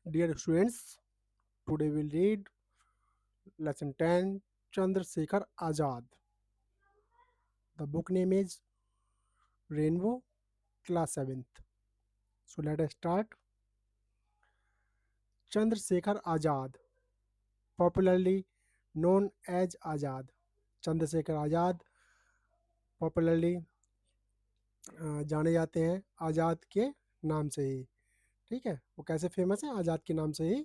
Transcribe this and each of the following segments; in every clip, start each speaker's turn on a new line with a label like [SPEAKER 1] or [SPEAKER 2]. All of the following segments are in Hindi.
[SPEAKER 1] Dear students, today we'll read lesson 10 Chandrasekhar Azad. The book name is Rainbow, class 7th. So let us start. Chandrasekhar Azad, popularly known as Azad. Chandrashekhar Azad popularly जाने जाते हैं आज़ाद के नाम से ही। ठीक है, वो कैसे फेमस है? आज़ाद के नाम से ही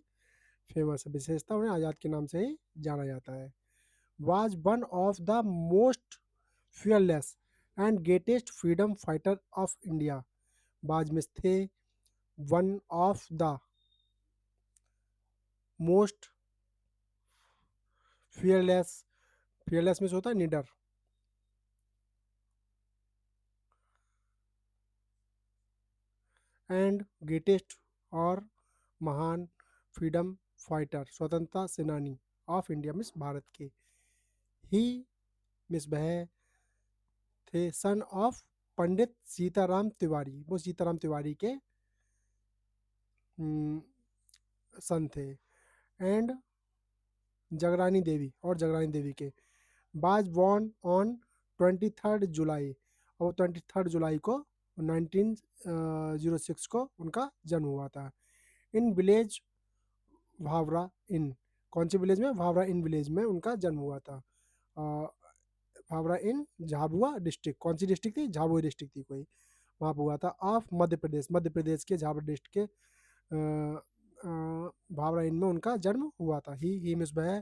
[SPEAKER 1] फेमस है। विशेषता उन्हें आज़ाद के नाम से ही जाना जाता है। Was one of the most fearless and greatest freedom fighter of India. बाज में थे one of the most fearless. Fearless में होता है निडर। एंड ग्रेटेस्ट और महान फ्रीडम फाइटर स्वतंत्रता सेनानी ऑफ इंडिया मिस भारत के। ही मिस वह थे सन ऑफ पंडित सीताराम तिवारी। वो सीताराम तिवारी के सन थे। एंड जगरानी देवी के। बाज बॉर्न ऑन 23 जुलाई और 23 जुलाई को 1906 को उनका जन्म हुआ था। इन विलेज भावरा इन, कौन से विलेज में? भावरा इन विलेज में उनका जन्म हुआ था। भावरा इन झाबुआ डिस्ट्रिक्ट, कौन सी डिस्ट्रिक्ट थी? झाबुआ डिस्ट्रिक्ट थी कोई, वहाँ पर हुआ था। ऑफ मध्य प्रदेश के झाबुआ डिस्ट्रिक्ट के भावरा इन में उनका जन्म हुआ था। ही मिस वह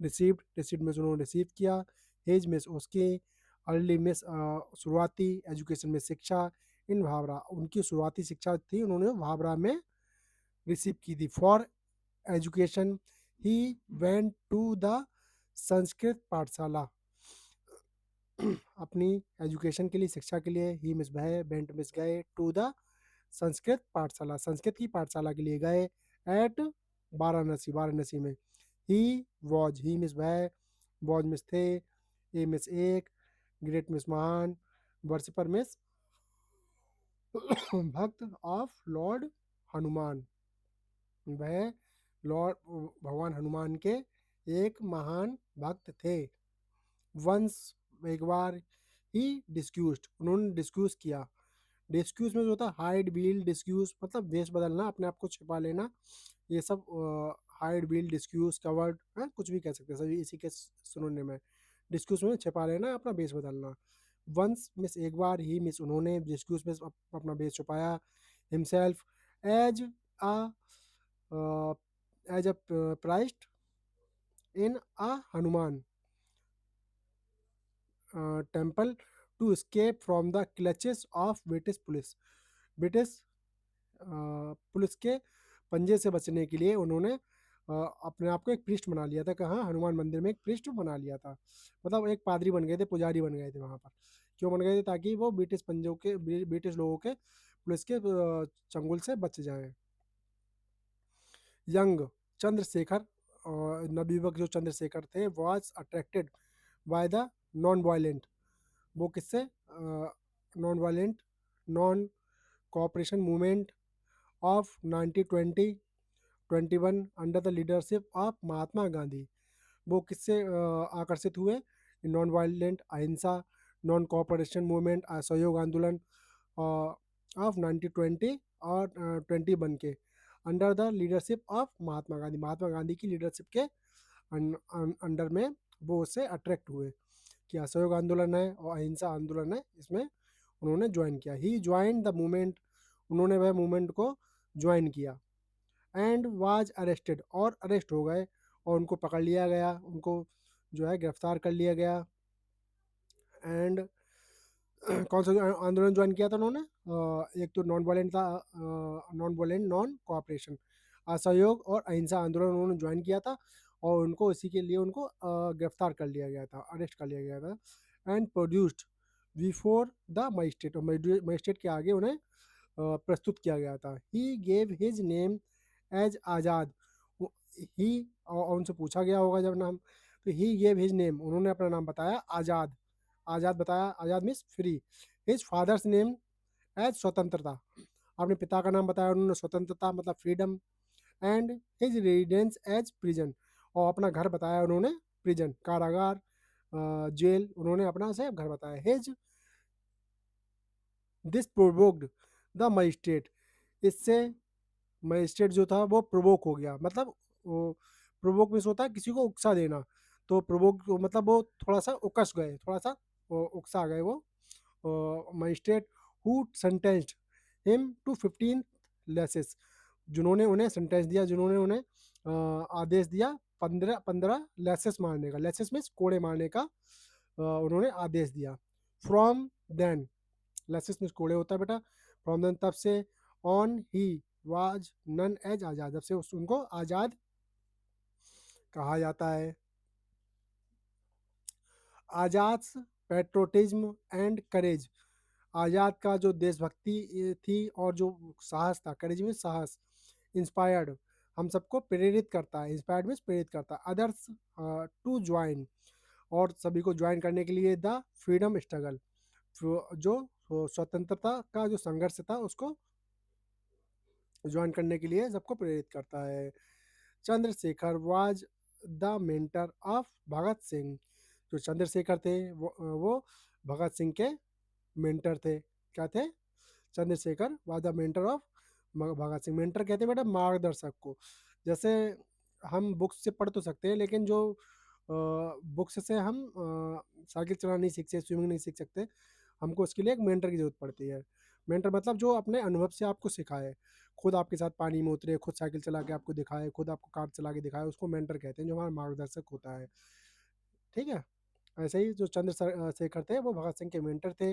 [SPEAKER 1] रिसीव्ड में उन्होंने रिसीव किया। हेज में उसके अर्ली में शुरुआती एजुकेशन में शिक्षा इन भावरा, उनकी शुरुआती शिक्षा थी उन्होंने भावरा में रिसीव की थी। For education he went to the Sanskrit pathshala. अपनी एजुकेशन के लिए, शिक्षा के लिए ही मिस भय वेंट मिस गए टू द संस्कृत पाठशाला, संस्कृत की पाठशाला के लिए गए। एट वाराणसी, वाराणसी में। ही मिस भय, वॉज मिस थे, ए मिस एक, ग्रेट मिस महान, वर्शिपर मिस भक्त ऑफ लॉर्ड हनुमान। वह लॉर्ड भगवान हनुमान के एक महान भक्त थे। वंस, एक बार, ही डिस्क्यूज्ड, उन्होंने डिस्क्यूज किया। डिस्क्यूज में जो होता है हाइड व्हील डिस्क्यूज, मतलब वेश बदलना, अपने आप को छिपा लेना, ये सब हाइड व्हील डिस्क्यूज कवर्ड है, कुछ भी कह सकते हैं, सभी इसी के सुनने में। डिस्क्यूज में छिपा लेना, अपना वेश बदलना। वंस मिस एक बार, ही मिस उन्होंने, डिस्क्यूज में अपना वेश छुपाया। Himself as a as a priest in a Hanuman temple to escape from the clutches of British police. British police के पंजे से बचने के लिए उन्होंने अपने आप को एक प्रिस्ट बना लिया था। कहाँ? हनुमान मंदिर में एक प्रिस्ट बना लिया था, मतलब एक पादरी बन गए थे, पुजारी बन गए थे वहाँ पर। क्यों बन गए थे? ताकि वो ब्रिटिश पंजों के, ब्रिटिश लोगों के पुलिस के चंगुल से बच जाएं। यंग चंद्रशेखर, नवयुवक जो चंद्रशेखर थे, was attracted by the non violent, वो किससे? Non violent non cooperation movement of 1920-21 under the leadership of Mahatma Gandhi. वो किससे आकर्षित हुए? नॉन वायलेंट, अहिंसा, नॉन कोऑपरेशन मूवमेंट, असहयोग आंदोलन ऑफ 1920 और 21 के under the leadership of Mahatma Gandhi, Mahatma Gandhi की लीडरशिप के अंडर में वो उससे अट्रैक्ट हुए कि असहयोग आंदोलन है और अहिंसा आंदोलन है, इसमें उन्होंने ज्वाइन किया। ही ज्वाइन द मूवमेंट, उन्होंने वह मूवमेंट को ज्वाइन किया। एंड वाज अरेस्टेड, और अरेस्ट हो गए और उनको पकड़ लिया गया, उनको जो है गिरफ्तार कर लिया गया। एंड कौन सा आंदोलन ज्वाइन किया था उन्होंने? एक तो नॉन वायलेंट था, नॉन वायलेंट नॉन कोऑपरेशन, असहयोग और अहिंसा आंदोलन उन्होंने ज्वाइन किया था, और उनको इसी के लिए उनको गिरफ्तार कर लिया गया था, अरेस्ट कर लिया गया था। And produced before the magistrate, magistrate के आगे उन्हें प्रस्तुत किया गया था। He gave his name as Azad. He, और उनसे पूछा गया होगा जब नाम, तो ही गेव हिज नेम, उन्होंने अपना नाम बताया आज़ाद। आज़ाद बताया, Azad means free. His father's name as Swatantrata, अपने पिता का नाम बताया उन्होंने स्वतंत्रता, मतलब freedom. And his residence as prison, और अपना घर बताया उन्होंने प्रिजन, कारागार, जेल, उन्होंने अपना से घर बताया। His this provoked the magistrate, इससे मजिस्ट्रेट जो था वो प्रोवोक हो गया, मतलब वो प्रोवोक मीन्स होता है किसी को उकसा देना, तो प्रोवोक मतलब वो थोड़ा सा उकस गए, थोड़ा सा वो उकसा गए वो magistrate, who sentenced him to 15 lashes, जिन्होंने उन्हें सेंटेंस दिया, जिन्होंने उन्हें आदेश दिया 15 लेसेस मारने का, लेसेस मीन्स कोड़े मारने का उन्होंने आदेश दिया। फ्रॉम देन, लेसिस मीन्स कोड़े होता है बेटा, फ्रॉम देन तब से, on he was known as Azad, जब से उनको आज़ाद कहा जाता है। आज़ाद पेट्रोटिज्म एंड करेज, आज़ाद का जो देशभक्ति थी और जो साहस था, करेज में साहस, इंस्पायर्ड हम सबको प्रेरित करता है, इंस्पायर्ड में प्रेरित करता है, अदर्स टू ज्वाइन, और सभी को ज्वाइन करने के लिए, द फ्रीडम स्ट्रगल, जो स्वतंत्रता का जो संघर्ष था उसको ज्वाइन करने के लिए सबको प्रेरित करता है। Chandrashekhar was the mentor of Bhagat Singh, जो चंद्रशेखर थे वो भगत सिंह के मेंटर थे। क्या थे? Chandrashekhar was the mentor of Bhagat Singh. Mentor कहते हैं बेटा मार्गदर्शक को, जैसे हम बुक्स से पढ़ तो सकते हैं, लेकिन जो बुक्स से हम साइकिल चलाना नहीं सीख सकते, स्विमिंग नहीं सीख सकते, हमको उसके लिए एक मेंटर की जरूरत पड़ती है। मेंटर मतलब जो अपने अनुभव से आपको सिखाए, खुद आपके साथ पानी में उतरे, खुद साइकिल चला के आपको दिखाए, खुद आपको कार चला के दिखाए, उसको मेंटर कहते हैं, जो हमारा मार्गदर्शक होता है। ठीक है, ऐसे ही जो चंद्रशेखर थे वो भगत सिंह के मेंटर थे।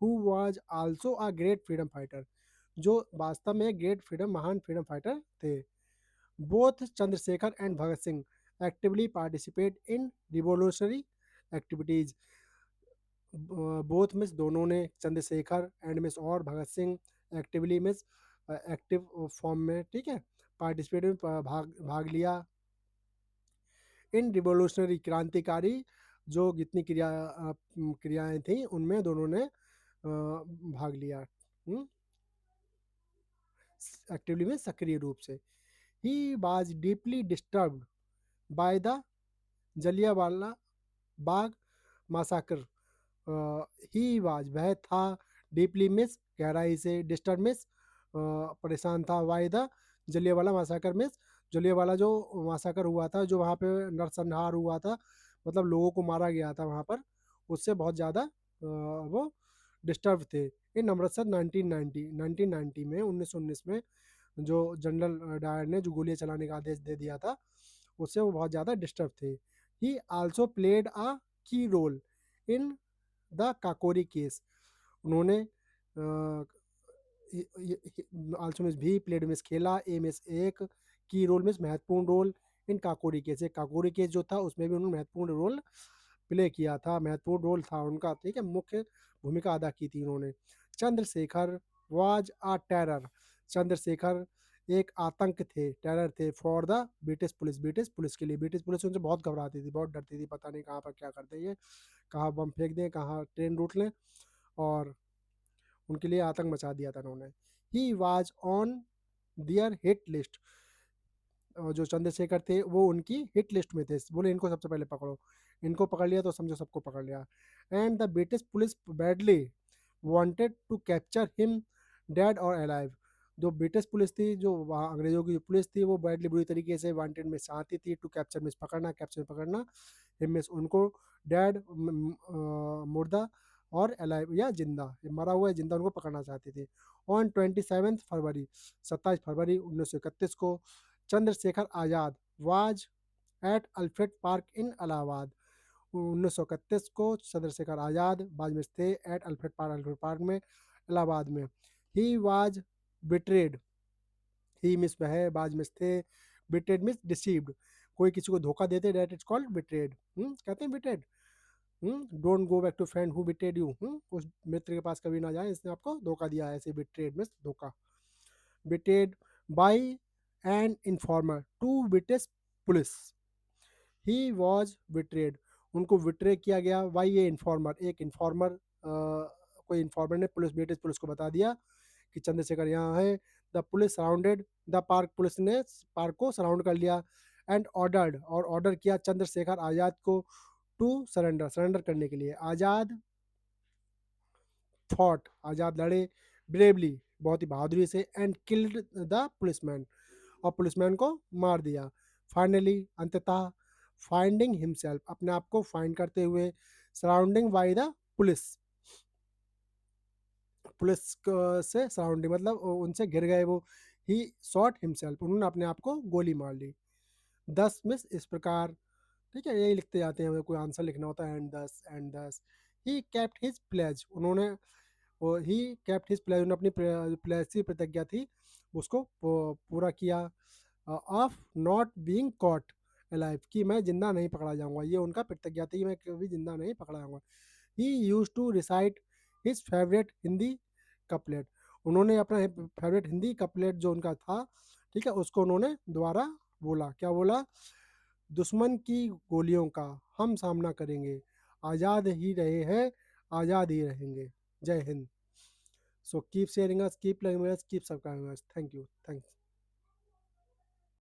[SPEAKER 1] Who was also a great freedom fighter, जो वास्तव में ग्रेट फ्रीडम, महान फ्रीडम फाइटर थे। Both Chandrashekhar and Bhagat Singh actively participate in revolutionary activities, both मिस दोनों ने, चंद्रशेखर एंड मिस और भगत सिंह एक्टिवली मिस एक्टिव फॉर्म में, ठीक है, पार्टिसिपेट में भाग भाग लिया, इन रिवोल्यूशनरी क्रांतिकारी जो जितनी क्रियाएं थी उनमें दोनों ने भाग लिया, एक्टिवली में सक्रिय रूप से। He was deeply disturbed by the Jallianwala Bagh massacre, he was वह था, डीपली मिस गहराई से, डिस्टर्ब मिस परेशान था, वाई द जलियांवाला मासाकर मिस जलियांवाला जो मासाकर हुआ था, जो वहाँ पे नरसंहार हुआ था, मतलब लोगों को मारा गया था वहाँ पर, उससे बहुत ज़्यादा वो डिस्टर्ब थे। इन अमृतसर 1990 में 1919 में जो जनरल डायर ने जो गोलियां चलाने का आदेश दे दिया था, उससे वो बहुत ज़्यादा डिस्टर्ब थे। ही also played a key role in the Kakori case, उन्होंने आल्सो मिस भी, प्लेड मिस खेला, ए मिस एक, की रोल मिस महत्वपूर्ण रोल, इन काकोरी केस, एक काकोरी केस जो था उसमें भी उन्होंने महत्वपूर्ण रोल प्ले किया था, महत्वपूर्ण रोल था उनका, ठीक है, मुख्य भूमिका अदा की थी उन्होंने। Chandrashekhar was a terror, Chandrashekhar एक आतंक थे, टेरर थे, for the British police, British police के लिए, ब्रिटिश पुलिस उनसे बहुत घबराती थी, बहुत डरती थी, पता नहीं कहाँ पर क्या करते ये, कहाँ बम फेंक दें, कहाँ ट्रेन रूट लें, और उनके लिए आतंक मचा दिया था उन्होंने। He was on their hit list, जो चंद्रशेखर थे वो उनकी हिट लिस्ट में थे, बोले इनको सबसे पहले पकड़ो, इनको पकड़ लिया तो समझो सबको पकड़ लिया। And the British police badly wanted to capture him dead और अलाइव, जो ब्रिटिश पुलिस थी, जो वहाँ अंग्रेजों की जो पुलिस थी, वो बैडली बुरी तरीके से वांटेड में चाहती थी, टू कैप्चर मिस पकड़ना, कैप्चर पकड़ना, हिम मिस उनको, डेड मुर्दा, और अलाइव या जिंदा, मरा हुआ है जिंदा, उनको पकड़ना चाहती थी। ऑन 27 फरवरी, 27 फरवरी 1931 को, Chandrashekhar Azad was at Alfred Park in Allahabad, 1931 को चंद्रशेखर आज़ाद बाद में थे एट अल्फ्रेड पार्क में, इलाहाबाद में। He was betrayed, he miss वह, बाज मिस थे, बिट्रेड मिस डिसीव्ड, कोई किसी को धोखा देते, डेट इज कॉल्ड बिट्रेड, कहते हैं betrayed. Don't go back to friend who betrayed you, उस मित्र के पास कभी ना जाए इसने आपको धोखा दिया है, ऐसे बिट्रेड मिस धोखा। Betrayed by an informer to British police, he was betrayed, उनको बिट्रे किया गया, वाई ए इन्फॉर्मर, एक इन्फॉर्मर कोई इन्फॉर्मर ने पुलिस, ब्रिटिश पुलिस को बता दिया कि चंद्रशेखर यहाँ है, the police surrounded the park, police ने पार्क को सराउंड कर लिया। एंड ऑर्डर्ड, और ऑर्डर किया चंद्रशेखर आज़ाद को टू सरेंडर, सरेंडर करने के लिए। आज़ाद फॉट, आज़ाद लड़े, ब्रेवली, बहुत ही बहादुरी से, एंड किल्ड द पुलिसमैन, और पुलिसमैन को मार दिया। फाइनली, अंततः, फाइंडिंग हिमसेल्फ, अपने आप को फाइंड करते हुए, surrounding by the police, police से सराउंडिंग मतलब उनसे घिर गए वो। ही शॉट हिमसेल्फ, उन्होंने अपने आप को गोली मार ली। 10 मिस, इस प्रकार, ठीक है, यही लिखते जाते हैं, हमें कोई आंसर लिखना होता है। एंड दस ही केप्ट हिज प्लेज, उन्होंने ही केप्ट हिज प्लेज, उन्होंने अपनी प्लेज की प्रतिज्ञा थी उसको पूरा किया। Of not being caught alive, कि मैं जिंदा नहीं पकड़ा जाऊंगा, ये उनका प्रतिज्ञा थी कि मैं कभी जिंदा नहीं पकड़ा जाऊंगा। He use to recite his favourite Hindi couplet, उन्होंने अपना फेवरेट हिंदी कपलेट जो उनका था, ठीक है, उसको उन्होंने दोबारा बोला। क्या बोला? दुश्मन की गोलियों का हम सामना करेंगे, आज़ाद ही रहे हैं, आज़ाद ही रहेंगे। जय Hind. So keep sharing us, keep liking us, keep subscribing us. Thank you, thanks.